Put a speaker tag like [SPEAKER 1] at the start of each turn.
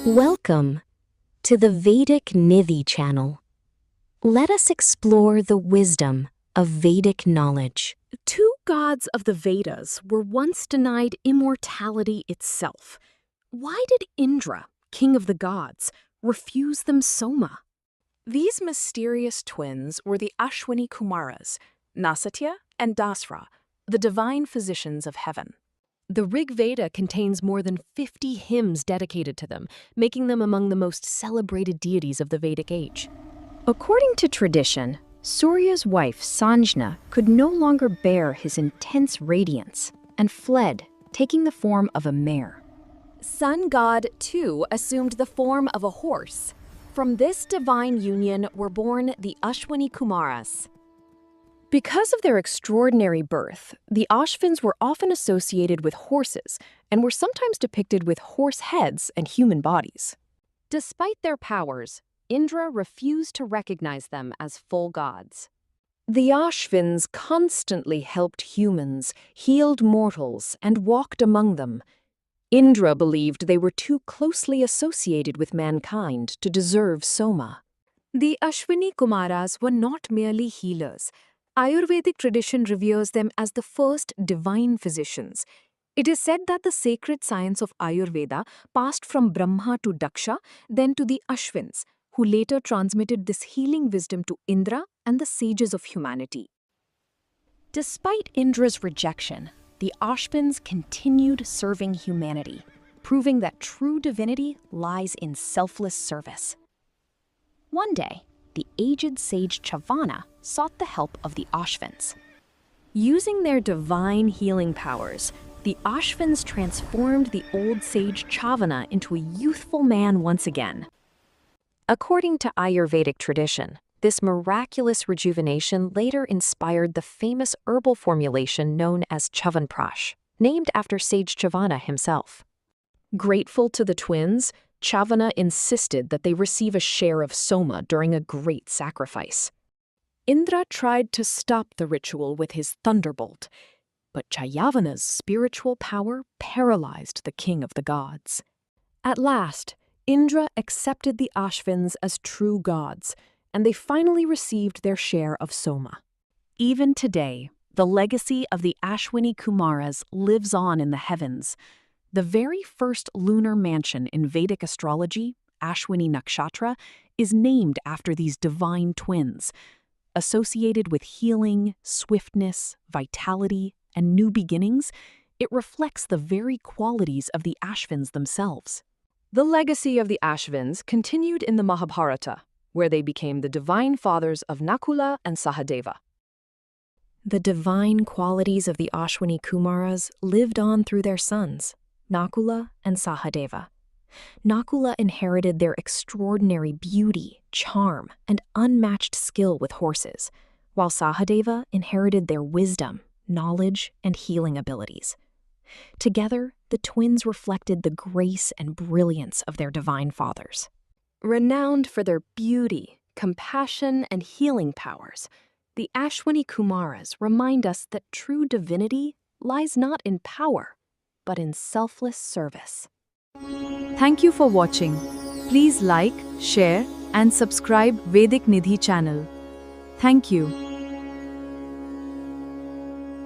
[SPEAKER 1] Welcome to the Vedic Nidhi channel. Let us explore the wisdom of Vedic knowledge.
[SPEAKER 2] Two gods of the Vedas were once denied immortality itself. Why did Indra, king of the gods, refuse them Soma? These mysterious twins were the Ashwini Kumaras, Nasatya and Dasra, the divine physicians of heaven. The Rig Veda contains more than 50 hymns dedicated to them, making them among the most celebrated deities of the Vedic age.
[SPEAKER 3] According to tradition, Surya's wife Sanjna could no longer bear his intense radiance and fled, taking the form of a mare.
[SPEAKER 2] Sun god, too, assumed the form of a horse. From this divine union were born the Ashwini Kumaras. Because of their extraordinary birth, the Ashvins were often associated with horses and were sometimes depicted with horse heads and human bodies. Despite their powers, Indra refused to recognize them as full gods. The Ashvins constantly helped humans, healed mortals, and walked among them. Indra believed they were too closely associated with mankind to deserve Soma. The Ashwini Kumaras were not merely healers. Ayurvedic tradition reveres them as the first divine physicians. It is said that the sacred science of Ayurveda passed from Brahma to Daksha, then to the Ashvins, who later transmitted this healing wisdom to Indra and the sages of humanity. Despite Indra's rejection, the Ashvins continued serving humanity, proving that true divinity lies in selfless service. One day, the aged sage Chavana sought the help of the Ashvins. Using their divine healing powers, the Ashvins transformed the old sage Chavana into a youthful man once again. According to Ayurvedic tradition, this miraculous rejuvenation later inspired the famous herbal formulation known as Chavanprash, named after sage Chavana himself. Grateful to the twins, Chavana insisted that they receive a share of Soma during a great sacrifice. Indra tried to stop the ritual with his thunderbolt, but Chavana's spiritual power paralyzed the king of the gods. At last, Indra accepted the Ashvins as true gods, and they finally received their share of Soma. Even today, the legacy of the Ashwini Kumaras lives on in the heavens. The very first lunar mansion in Vedic astrology, Ashwini Nakshatra, is named after these divine twins. Associated with healing, swiftness, vitality, and new beginnings, it reflects the very qualities of the Ashvins themselves. The legacy of the Ashvins continued in the Mahabharata, where they became the divine fathers of Nakula and Sahadeva. The divine qualities of the Ashwini Kumaras lived on through their sons, Nakula and Sahadeva. Nakula inherited their extraordinary beauty, charm, and unmatched skill with horses, while Sahadeva inherited their wisdom, knowledge, and healing abilities. Together, the twins reflected the grace and brilliance of their divine fathers. Renowned for their beauty, compassion, and healing powers, the Ashwini Kumaras remind us that true divinity lies not in power, but in selfless service.
[SPEAKER 4] Thank you for watching. Please like, share, and subscribe Vedic Nidhi channel. Thank you.